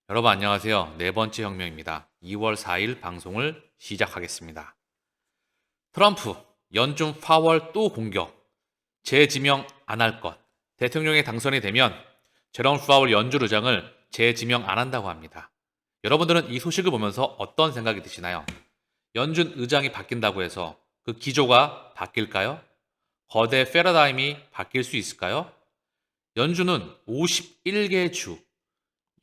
여러분 안녕하세요. 네 번째 혁명입니다. 2월 4일 방송을 시작하겠습니다. 트럼프 연준 파월 또 공격. 재지명 안 할 것. 대통령에 당선이 되면 제롬 파월 연준 의장을 재지명 안 한다고 합니다. 여러분들은 이 소식을 보면서 어떤 생각이 드시나요? 연준 의장이 바뀐다고 해서 그 기조가 바뀔까요? 거대 패러다임이 바뀔 수 있을까요? 연준은 51개 주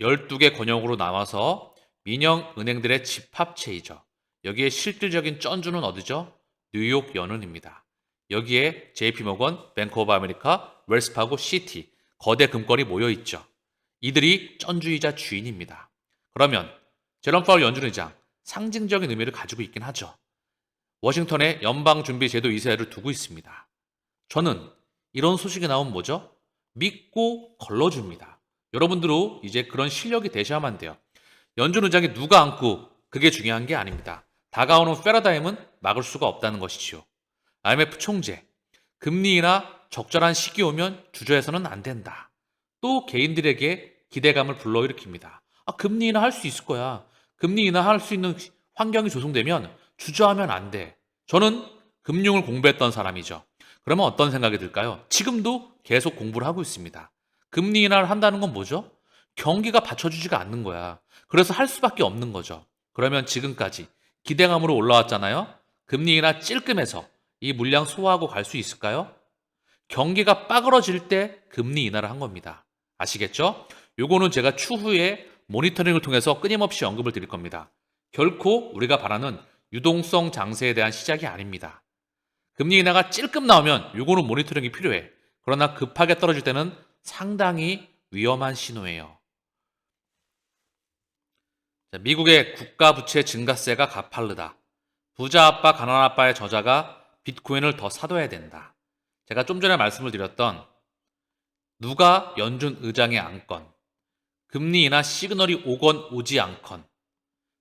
12개 권역으로 나와서 민영 은행들의 집합체이죠. 여기에 실질적인 쩐주는 어디죠? 뉴욕 연은입니다. 여기에 JP모건, 뱅크 오브 아메리카, 웰스파고, 시티, 거대 금권이 모여 있죠. 이들이 쩐주이자 주인입니다. 그러면 제롬 파월 연준 의장 상징적인 의미를 가지고 있긴 하죠. 워싱턴에 연방준비제도 이사회를 두고 있습니다. 저는 이런 소식이 나오면 뭐죠? 믿고 걸러줍니다. 여러분들도 이제 그런 실력이 되셔야만 돼요. 연준 의장이 누가 앉고 그게 중요한 게 아닙니다. 다가오는 패러다임은 막을 수가 없다는 것이지요. IMF 총재, 금리나 적절한 시기 오면 주저해서는 안 된다. 또 개인들에게 기대감을 불러일으킵니다. 금리 인하 할 수 있을 거야. 금리 인하 할 수 있는 환경이 조성되면 주저하면 안 돼. 저는 금융을 공부했던 사람이죠. 그러면 어떤 생각이 들까요? 지금도 계속 공부를 하고 있습니다. 금리 인하를 한다는 건 뭐죠? 경기가 받쳐주지가 않는 거야. 그래서 할 수밖에 없는 거죠. 그러면 지금까지 기대감으로 올라왔잖아요. 금리 인하 찔끔해서 이 물량 소화하고 갈 수 있을까요? 경기가 빠그러질 때 금리 인하를 한 겁니다. 아시겠죠? 요거는 제가 추후에 모니터링을 통해서 끊임없이 언급을 드릴 겁니다. 결코 우리가 바라는 유동성 장세에 대한 시작이 아닙니다. 금리 인하가 찔끔 나오면 요거는 모니터링이 필요해. 그러나 급하게 떨어질 때는 상당히 위험한 신호예요. 미국의 국가부채 증가세가 가파르다. 부자 아빠, 가난 아빠의 저자가 비트코인을 더 사둬야 된다. 제가 좀 전에 말씀을 드렸던 누가 연준 의장에 앉건, 금리 인하 시그널이 오건 오지 않건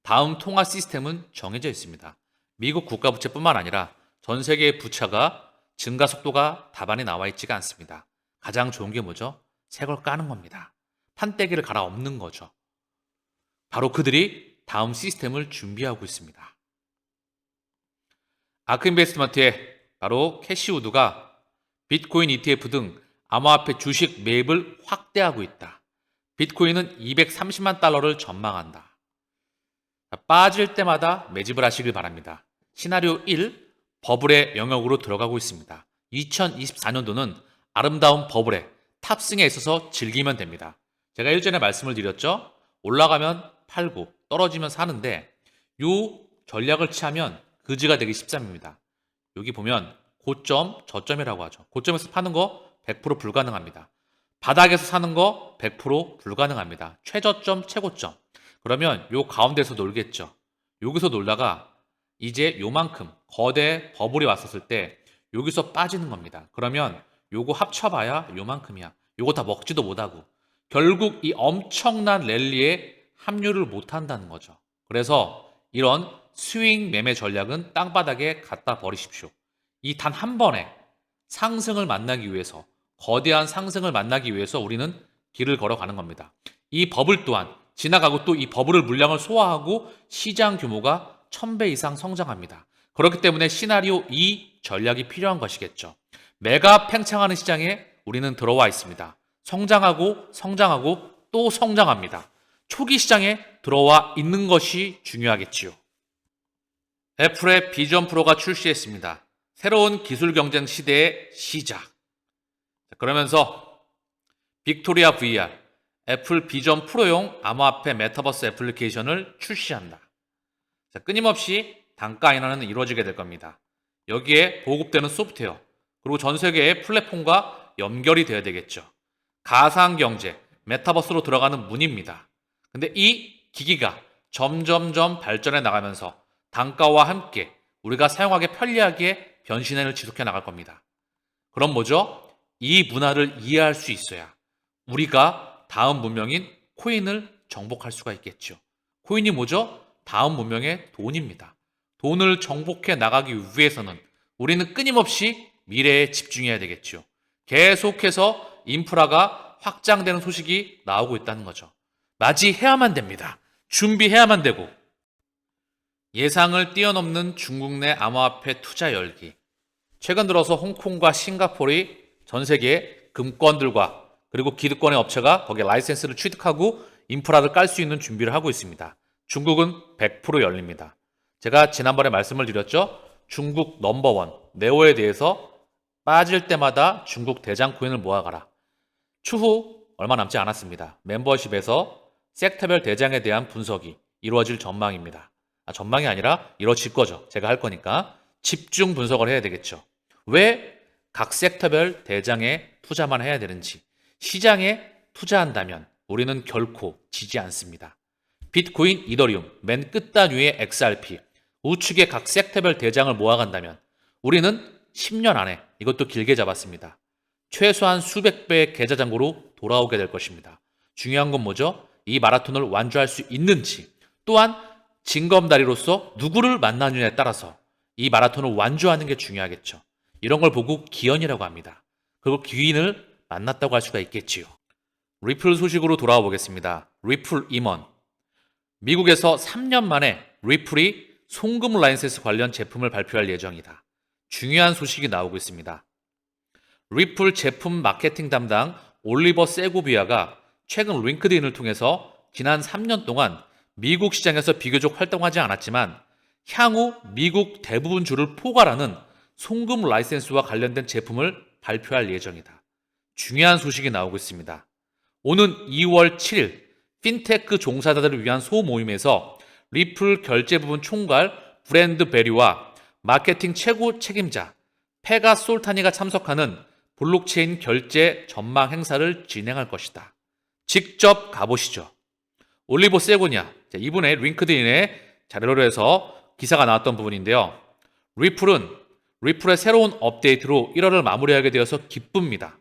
다음 통화 시스템은 정해져 있습니다. 미국 국가부채뿐만 아니라 전 세계의 부채가 증가 속도가 답안에 나와 있지가 않습니다. 가장 좋은 게 뭐죠? 새 걸 까는 겁니다. 판때기를 갈아엎는 거죠. 바로 그들이 다음 시스템을 준비하고 있습니다. 아크인베스트먼트의 바로 캐시우드가 비트코인 ETF 등 암호화폐 주식 매입을 확대하고 있다. 비트코인은 230만 달러를 전망한다. 빠질 때마다 매집을 하시길 바랍니다. 시나리오 1, 버블의 영역으로 들어가고 있습니다. 2024년도는 아름다운 버블의 탑승에 있어서 즐기면 됩니다. 제가 일전에 말씀을 드렸죠. 올라가면 팔고 떨어지면 사는데 요 전략을 취하면 그지가 되기 십삼입니다. 여기 보면 고점, 저점이라고 하죠. 고점에서 파는 거 100% 불가능합니다. 바닥에서 사는 거 100% 불가능합니다. 최저점, 최고점. 그러면 요 가운데서 놀겠죠. 여기서 놀다가 이제 요만큼 거대 버블이 왔었을 때 여기서 빠지는 겁니다. 그러면 요거 합쳐봐야 요만큼이야. 요거 다 먹지도 못하고 결국 이 엄청난 랠리에 합류를 못한다는 거죠. 그래서 이런 스윙 매매 전략은 땅바닥에 갖다 버리십시오. 이 단 한 번에 상승을 만나기 위해서 거대한 상승을 만나기 위해서 우리는 길을 걸어가는 겁니다. 이 버블 또한 지나가고 또 이 버블을 물량을 소화하고 시장 규모가 1000배 이상 성장합니다. 그렇기 때문에 시나리오 2 전략이 필요한 것이겠죠. 메가 팽창하는 시장에 우리는 들어와 있습니다. 성장하고 성장하고 또 성장합니다. 초기 시장에 들어와 있는 것이 중요하겠지요. 애플의 비전 프로가 출시했습니다. 새로운 기술 경쟁 시대의 시작. 그러면서 빅토리아 VR, 애플 비전 프로용 암호화폐 메타버스 애플리케이션을 출시한다. 끊임없이 단가 인하는 이루어지게 될 겁니다. 여기에 보급되는 소프트웨어, 그리고 전 세계의 플랫폼과 연결이 되어야 되겠죠. 가상경제, 메타버스로 들어가는 문입니다. 근데 이 기기가 점점점 발전해 나가면서 단가와 함께 우리가 사용하기 편리하게 변신을 지속해 나갈 겁니다. 그럼 뭐죠? 이 문화를 이해할 수 있어야 우리가 다음 문명인 코인을 정복할 수가 있겠죠. 코인이 뭐죠? 다음 문명의 돈입니다. 돈을 정복해 나가기 위해서는 우리는 끊임없이 미래에 집중해야 되겠죠. 계속해서 인프라가 확장되는 소식이 나오고 있다는 거죠. 맞이해야만 됩니다. 준비해야만 되고. 예상을 뛰어넘는 중국 내 암호화폐 투자 열기. 최근 들어서 홍콩과 싱가포르이 전 세계 금권들과 그리고 기득권의 업체가 거기에 라이센스를 취득하고 인프라를 깔 수 있는 준비를 하고 있습니다. 중국은 100% 열립니다. 제가 지난번에 말씀을 드렸죠. 중국 넘버원 네오에 대해서 빠질 때마다 중국 대장 코인을 모아가라. 추후 얼마 남지 않았습니다. 멤버십에서 섹터별 대장에 대한 분석이 이루어질 전망입니다. 전망이 아니라 이루어질 거죠. 제가 할 거니까 집중 분석을 해야 되겠죠. 왜 각 섹터별 대장에 투자만 해야 되는지, 시장에 투자한다면 우리는 결코 지지 않습니다. 비트코인, 이더리움, 맨 끝단위의 XRP, 우측의 각 섹터별 대장을 모아간다면 우리는 10년 안에, 이것도 길게 잡았습니다, 최소한 수백 배의 계좌 잔고로 돌아오게 될 것입니다. 중요한 건 뭐죠? 이 마라톤을 완주할 수 있는지, 또한 징검다리로서 누구를 만나느냐에 따라서 이 마라톤을 완주하는 게 중요하겠죠. 이런 걸 보고 기연이라고 합니다. 그리고 기인을 만났다고 할 수가 있겠지요. 리플 소식으로 돌아와 보겠습니다. 리플 임원. 미국에서 3년 만에 리플이 송금 라이센스 관련 제품을 발표할 예정이다. 중요한 소식이 나오고 있습니다. 리플 제품 마케팅 담당 올리버 세고비아가 최근 링크드인을 통해서 지난 3년 동안 미국 시장에서 비교적 활동하지 않았지만 향후 미국 대부분 주를 포괄하는 송금 라이센스와 관련된 제품을 발표할 예정이다. 중요한 소식이 나오고 있습니다. 오는 2월 7일 핀테크 종사자들을 위한 소모임에서 리플 결제 부분 총괄 브랜드 베리와 마케팅 최고 책임자 페가 솔타니가 참석하는 블록체인 결제 전망 행사를 진행할 것이다. 직접 가보시죠. 올리버 세고냐, 이분의 링크드인의 자료로 해서 기사가 나왔던 부분인데요. 리플의 새로운 업데이트로 1월을 마무리하게 되어서 기쁩니다.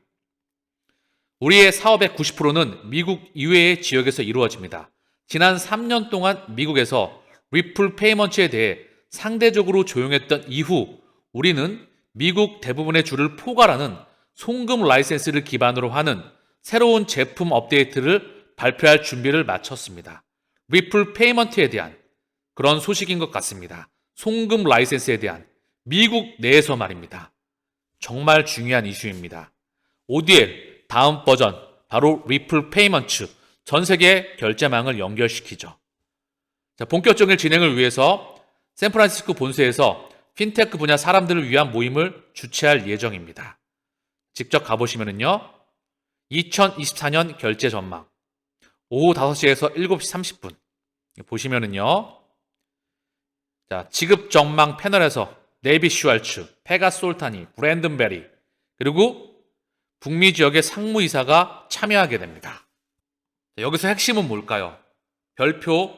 우리의 사업의 90%는 미국 이외의 지역에서 이루어집니다. 지난 3년 동안 미국에서 리플 페이먼트에 대해 상대적으로 조용했던 이후 우리는 미국 대부분의 주를 포괄하는 송금 라이센스를 기반으로 하는 새로운 제품 업데이트를 발표할 준비를 마쳤습니다. 리플 페이먼트에 대한 그런 소식인 것 같습니다. 송금 라이센스에 대한 미국 내에서 말입니다. 정말 중요한 이슈입니다. ODL 다음 버전 바로 리플 페이먼트 전 세계 결제망을 연결시키죠. 본격적인 진행을 위해서 샌프란시스코 본사에서 핀테크 분야 사람들을 위한 모임을 주최할 예정입니다. 직접 가보시면은요. 2024년 결제 전망 오후 5시에서 7시 30분 보시면은요. 지급 전망 패널에서 네이비 슈왈츠, 페가 솔타니, 브랜든 베리 그리고 북미 지역의 상무이사가 참여하게 됩니다. 여기서 핵심은 뭘까요? 별표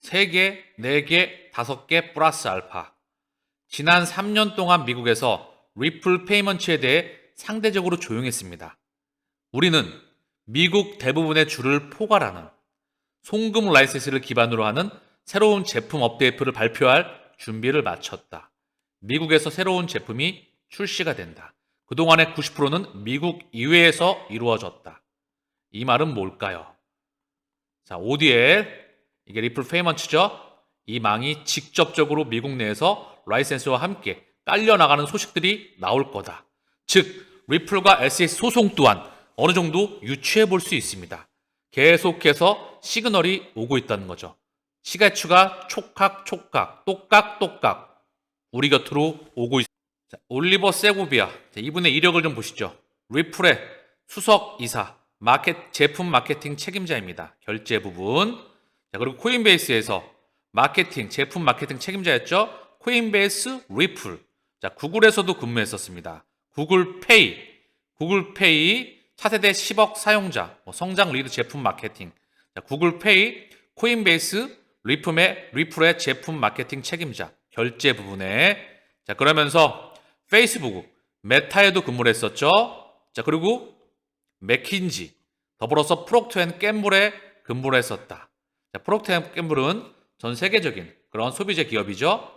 3개, 4개, 5개 플러스 알파. 지난 3년 동안 미국에서 리플 페이먼트에 대해 상대적으로 조용했습니다. 우리는 미국 대부분의 주를 포괄하는 송금 라이센스를 기반으로 하는 새로운 제품 업데이트를 발표할 준비를 마쳤다. 미국에서 새로운 제품이 출시가 된다. 그동안의 90%는 미국 이외에서 이루어졌다. 이 말은 뭘까요? ODL, 이게 리플 페이먼트죠. 이 망이 직접적으로 미국 내에서 라이센스와 함께 깔려나가는 소식들이 나올 거다. 즉, 리플과 SEC 소송 또한 어느 정도 유추해 볼 수 있습니다. 계속해서 시그널이 오고 있다는 거죠. 시가추가 촉각, 똑각 우리 곁으로 오고 있습니다. 올리버 세고비아, 이분의 이력을 좀 보시죠. 리플의 수석 이사, 제품 마케팅 책임자입니다. 결제 부분. 그리고 코인베이스에서 제품 마케팅 책임자였죠. 코인베이스 리플. 구글에서도 근무했었습니다. 구글페이 차세대 10억 사용자, 성장 리드 제품 마케팅. 구글페이, 코인베이스, 리플의 제품 마케팅 책임자, 결제 부분에. 그러면서 페이스북, 메타에도 근무를 했었죠. 그리고 맥킨지, 더불어서 프록터앤갬블에 근무를 했었다. 프록터앤갬블은 전 세계적인 그런 소비재 기업이죠.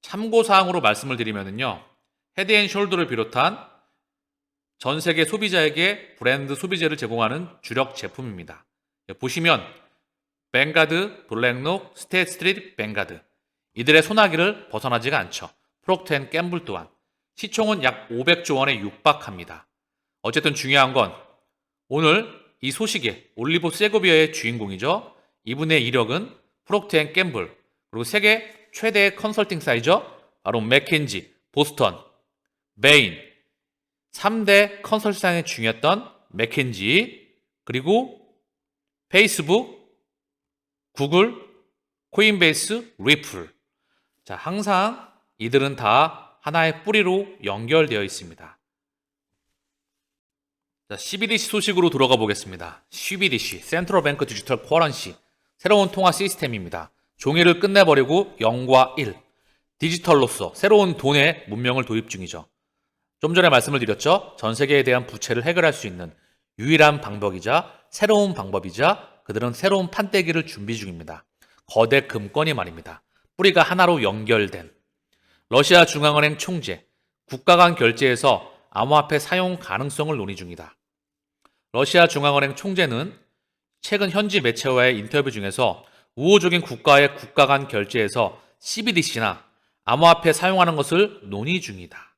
참고사항으로 말씀을 드리면요. 헤드앤숄더를 비롯한 전 세계 소비자에게 브랜드 소비재를 제공하는 주력 제품입니다. 보시면 뱅가드, 블랙록, 스테이트스트리트, 뱅가드 이들의 소나기를 벗어나지가 않죠. 프록터 앤 갬블 또한 시총은 약 500조 원에 육박합니다. 어쨌든 중요한 건 오늘 이 소식에 올리버 세고비아의 주인공이죠. 이분의 이력은 프록터 앤 갬블 그리고 세계 최대의 컨설팅 사이죠. 바로 맥킨지, 보스턴, 베인 3대 컨설팅사에 중요했던 맥킨지 그리고 페이스북, 구글, 코인베이스, 리플 자, 항상 이들은 다 하나의 뿌리로 연결되어 있습니다. 자, CBDC 소식으로 들어가 보겠습니다. CBDC, 센트럴 뱅크 디지털 커런시, 새로운 통화 시스템입니다. 종이를 끝내버리고 0과 1, 디지털로서 새로운 돈의 문명을 도입 중이죠. 좀 전에 말씀을 드렸죠. 전 세계에 대한 부채를 해결할 수 있는 유일한 방법이자 새로운 방법이자 그들은 새로운 판때기를 준비 중입니다. 거대 금권이 말입니다. 뿌리가 하나로 연결된 러시아 중앙은행 총재, 국가 간 결제에서 암호화폐 사용 가능성을 논의 중이다. 러시아 중앙은행 총재는 최근 현지 매체와의 인터뷰 중에서 우호적인 국가의 국가 간 결제에서 CBDC나 암호화폐 사용하는 것을 논의 중이다.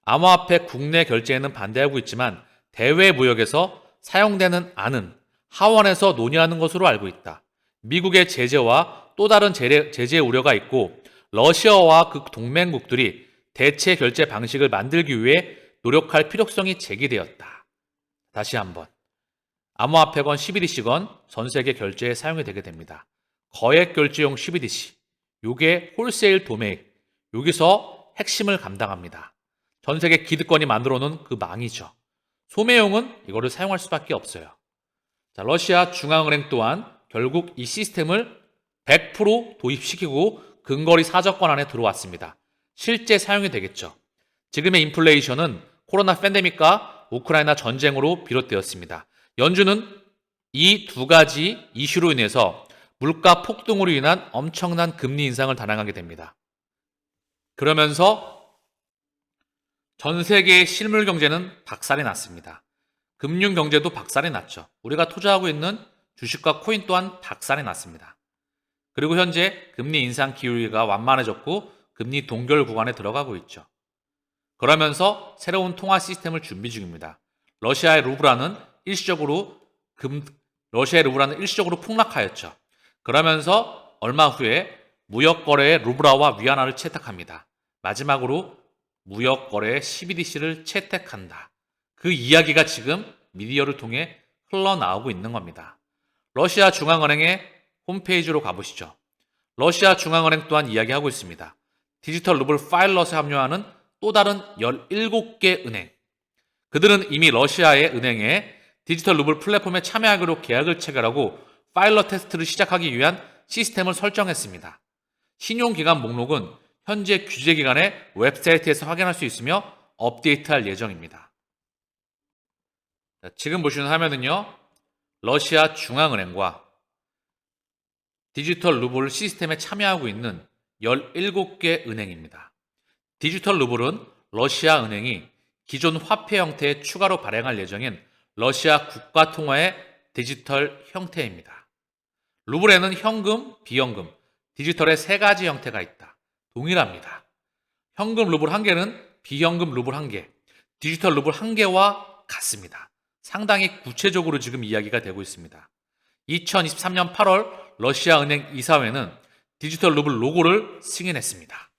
암호화폐 국내 결제에는 반대하고 있지만 대외 무역에서 사용되는 안은 하원에서 논의하는 것으로 알고 있다. 미국의 제재와 또 다른 제재 우려가 있고 러시아와 그 동맹국들이 대체 결제 방식을 만들기 위해 노력할 필요성이 제기되었다. 다시 한번 암호화폐건 CBDC건 전 세계 결제에 사용이 되게 됩니다. 거액 결제용 CBDC 요게 홀세일 도매익 여기서 핵심을 감당합니다. 전 세계 기득권이 만들어 놓은 그 망이죠. 소매용은 이거를 사용할 수밖에 없어요. 자, 러시아 중앙은행 또한 결국 이 시스템을 100% 도입시키고 근거리 사저권 안에 들어왔습니다. 실제 사용이 되겠죠. 지금의 인플레이션은 코로나 팬데믹과 우크라이나 전쟁으로 비롯되었습니다. 연준은 이 두 가지 이슈로 인해서 물가 폭등으로 인한 엄청난 금리 인상을 단행하게 됩니다. 그러면서 전 세계의 실물 경제는 박살이 났습니다. 금융 경제도 박살이 났죠. 우리가 투자하고 있는 주식과 코인 또한 박살이 났습니다. 그리고 현재 금리 인상 기울기가 완만해졌고 금리 동결 구간에 들어가고 있죠. 그러면서 새로운 통화 시스템을 준비 중입니다. 러시아의 루블화는 일시적으로 폭락하였죠. 그러면서 얼마 후에 무역 거래의 루블화와 위안화를 채택합니다. 마지막으로 무역 거래의 CBDC를 채택한다. 그 이야기가 지금 미디어를 통해 흘러나오고 있는 겁니다. 러시아 중앙은행의 홈페이지로 가보시죠. 러시아 중앙은행 또한 이야기하고 있습니다. 디지털 루블 파일럿에 합류하는 또 다른 17개 은행. 그들은 이미 러시아의 은행에 디지털 루블 플랫폼에 참여하기로 계약을 체결하고 파일럿 테스트를 시작하기 위한 시스템을 설정했습니다. 신용기관 목록은 현재 규제기관의 웹사이트에서 확인할 수 있으며 업데이트할 예정입니다. 지금 보시는 화면은요. 러시아 중앙은행과 디지털 루블 시스템에 참여하고 있는 17개 은행입니다. 디지털 루블은 러시아 은행이 기존 화폐 형태에 추가로 발행할 예정인 러시아 국가통화의 디지털 형태입니다. 루블에는 현금, 비현금, 디지털의 세 가지 형태가 있다. 동일합니다. 현금 루블 1개는 비현금 루블 1개, 디지털 루블 1개와 같습니다. 상당히 구체적으로 지금 이야기가 되고 있습니다. 2023년 8월 러시아 은행 이사회는 디지털 루블 로고를 승인했습니다.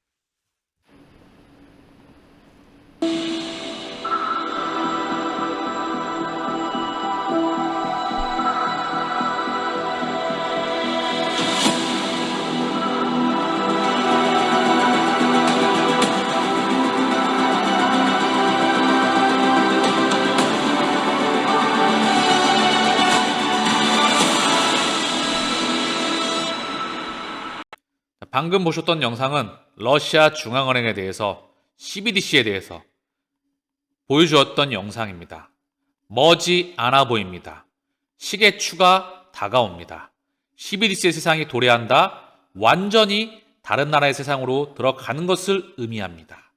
방금 보셨던 영상은 러시아 중앙은행에 대해서 CBDC에 대해서 보여주었던 영상입니다. 머지 않아 보입니다. 시계추가 다가옵니다. CBDC의 세상이 도래한다. 완전히 다른 나라의 세상으로 들어가는 것을 의미합니다.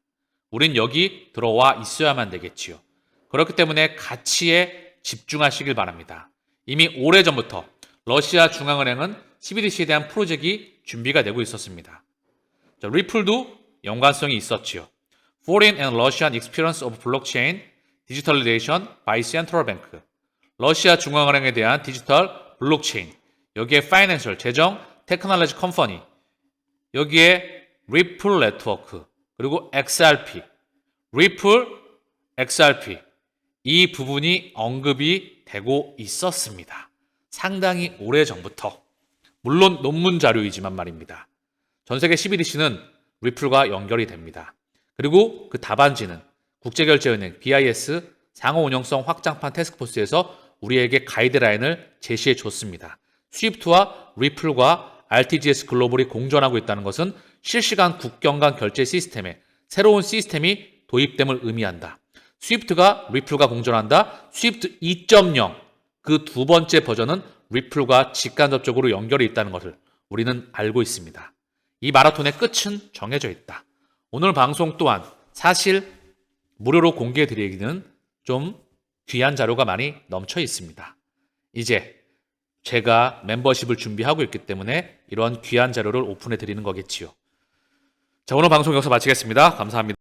우린 여기 들어와 있어야만 되겠지요. 그렇기 때문에 가치에 집중하시길 바랍니다. 이미 오래전부터 러시아 중앙은행은 CBDC에 대한 프로젝트가 준비가 되고 있었습니다. 자, 리플도 연관성이 있었지요. Foreign and Russian Experience of Blockchain Digitalization by Central Bank. 러시아 중앙은행에 대한 디지털 블록체인, 여기에 파이낸셜, 재정, 테크놀로지 컴퍼니, 여기에 리플 네트워크, 그리고 XRP, 리플, XRP 이 부분이 언급이 되고 있었습니다. 상당히 오래전부터. 물론 논문 자료이지만 말입니다. 전 세계 CBDC는 리플과 연결이 됩니다. 그리고 그 답안지는 국제결제은행 BIS 상호 운영성 확장판 태스크포스에서 우리에게 가이드라인을 제시해 줬습니다. 스위프트와 리플과 RTGS 글로벌이 공존하고 있다는 것은 실시간 국경 간 결제 시스템에 새로운 시스템이 도입됨을 의미한다. 스위프트가 리플과 공존한다. 스위프트 2.0 그 두 번째 버전은 리플과 직간접적으로 연결이 있다는 것을 우리는 알고 있습니다. 이 마라톤의 끝은 정해져 있다. 오늘 방송 또한 사실 무료로 공개해 드리기는 좀 귀한 자료가 많이 넘쳐 있습니다. 이제 제가 멤버십을 준비하고 있기 때문에 이런 귀한 자료를 오픈해 드리는 거겠지요. 자, 오늘 방송 여기서 마치겠습니다. 감사합니다.